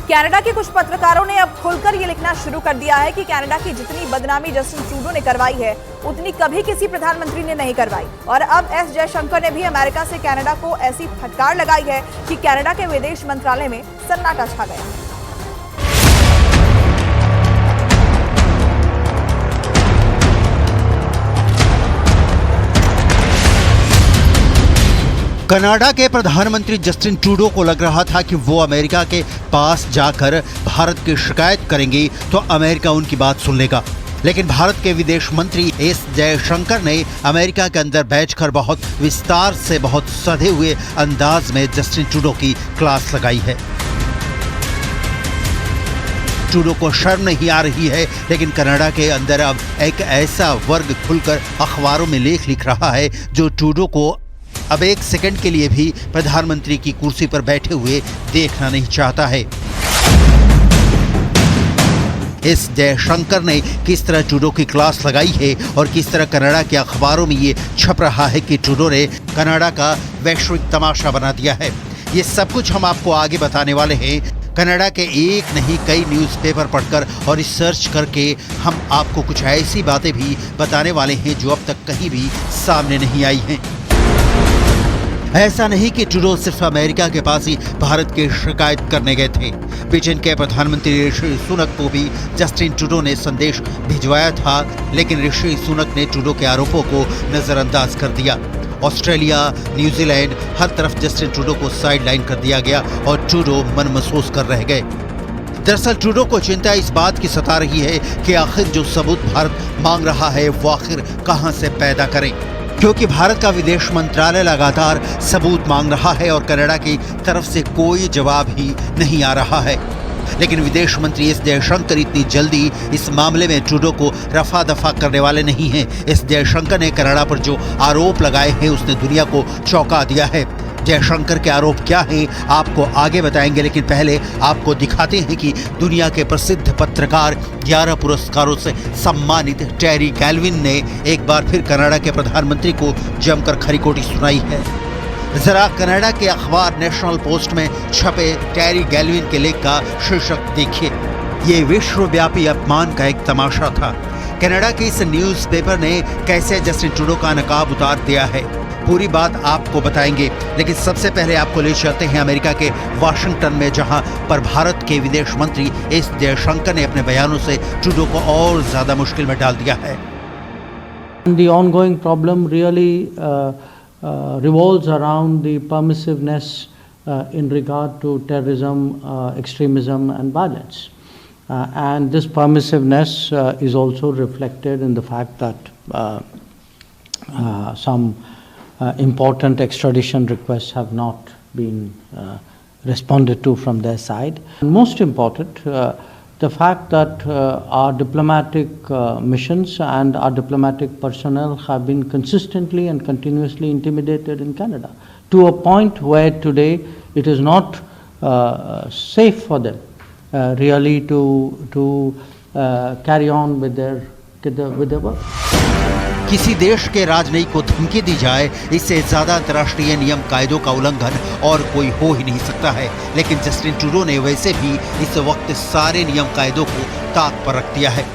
Canada के कुछ पत्रकारों ने अब खुलकर ये लिखना शुरू कर दिया है कि कनाडा की जितनी बदनामी जस्टिन ट्रूडो ने करवाई है उतनी कभी किसी प्रधानमंत्री ने नहीं करवाई। और अब एस जयशंकर ने भी अमेरिका से कनाडा को ऐसी फटकार लगाई है कि कनाडा के विदेश मंत्रालय में सन्नाटा छा गया। कनाडा के प्रधानमंत्री जस्टिन ट्रूडो को लग रहा था कि वो अमेरिका के पास जाकर भारत की शिकायत करेंगे तो अमेरिका उनकी बात सुन लेगा। लेकिन भारत के विदेश मंत्री एस जयशंकर ने अमेरिका के अंदर बैठकर बहुत विस्तार से, बहुत सधे हुए अंदाज में जस्टिन ट्रूडो की क्लास लगाई है। ट्रूडो को शर्म नहीं आ रही है, लेकिन कनाडा के अंदर अब एक ऐसा वर्ग खुलकर अखबारों में लेख लिख रहा है जो ट्रूडो को अब एक सेकंड के लिए भी प्रधानमंत्री की कुर्सी पर बैठे हुए देखना नहीं चाहता है। इस जयशंकर ने किस तरह ट्रूडो की क्लास लगाई है और किस तरह कनाडा के अखबारों में ये छप रहा है कि ट्रूडो ने कनाडा का वैश्विक तमाशा बना दिया है, ये सब कुछ हम आपको आगे बताने वाले हैं। कनाडा के एक नहीं कई न्यूज़पेपर पढ़कर और रिसर्च करके हम आपको कुछ ऐसी बातें भी बताने वाले हैं जो अब तक कहीं भी सामने नहीं आई हैं। ऐसा नहीं कि ट्रूडो सिर्फ अमेरिका के पास ही भारत की शिकायत करने गए थे। ब्रिटेन के प्रधानमंत्री ऋषि सुनक को भी जस्टिन ट्रूडो ने संदेश भिजवाया था, लेकिन ऋषि सुनक ने ट्रूडो के आरोपों को नजरअंदाज कर दिया। ऑस्ट्रेलिया, न्यूजीलैंड, हर तरफ जस्टिन ट्रूडो को साइडलाइन कर दिया गया और ट्रूडो मनमहसूस कर रह गए। दरअसल ट्रूडो को चिंता इस बात की सता रही है कि आखिर जो सबूत भारत मांग रहा है वो आखिर कहां से पैदा करें, क्योंकि भारत का विदेश मंत्रालय लगातार सबूत मांग रहा है और कनाडा की तरफ से कोई जवाब ही नहीं आ रहा है। लेकिन विदेश मंत्री एस जयशंकर इतनी जल्दी इस मामले में ट्रूडो को रफा दफा करने वाले नहीं हैं। एस जयशंकर ने कनाडा पर जो आरोप लगाए हैं उसने दुनिया को चौंका दिया है। जयशंकर के आरोप क्या हैं आपको आगे बताएंगे, लेकिन पहले आपको दिखाते हैं कि दुनिया के प्रसिद्ध पत्रकार 11 पुरस्कारों से सम्मानित टेरी गैल्विन ने एक बार फिर कनाडा के प्रधानमंत्री को जमकर खरीकोटी सुनाई है। जरा कनाडा के अखबार नेशनल पोस्ट में छपे टेरी गैल्विन के लेख का शीर्षक देखिए। ये विश्वव्यापी अपमान का एक तमाशा था। कनाडा के इस न्यूज़पेपर ने कैसे जस्टिन ट्रूडो का नकाब उतार दिया है, पूरी बात आपको बताएंगे। लेकिन सबसे पहले आपको ले चलते हैं अमेरिका के वाशिंगटन में, जहां पर भारत के विदेश मंत्री एस जयशंकर ने अपने बयानों से ट्रूडो को और ज्यादा मुश्किल में डाल दिया है। The ongoing problem really revolves around the permissiveness in regard to terrorism, extremism and violence. And this permissiveness is also reflected in the fact that some important extradition requests have not been responded to from their side. And most important, the fact that our diplomatic missions and our diplomatic personnel have been consistently and continuously intimidated in Canada to a point where today it is not safe for them really to carry on with their work. किसी देश के राजनयिक को धमकी दी जाए, इससे ज्यादा अंतर्राष्ट्रीय नियम कायदों का उल्लंघन और कोई हो ही नहीं सकता है। लेकिन जस्टिन ट्रूडो ने वैसे भी इस वक्त सारे नियम कायदों को ताक पर रख दिया है।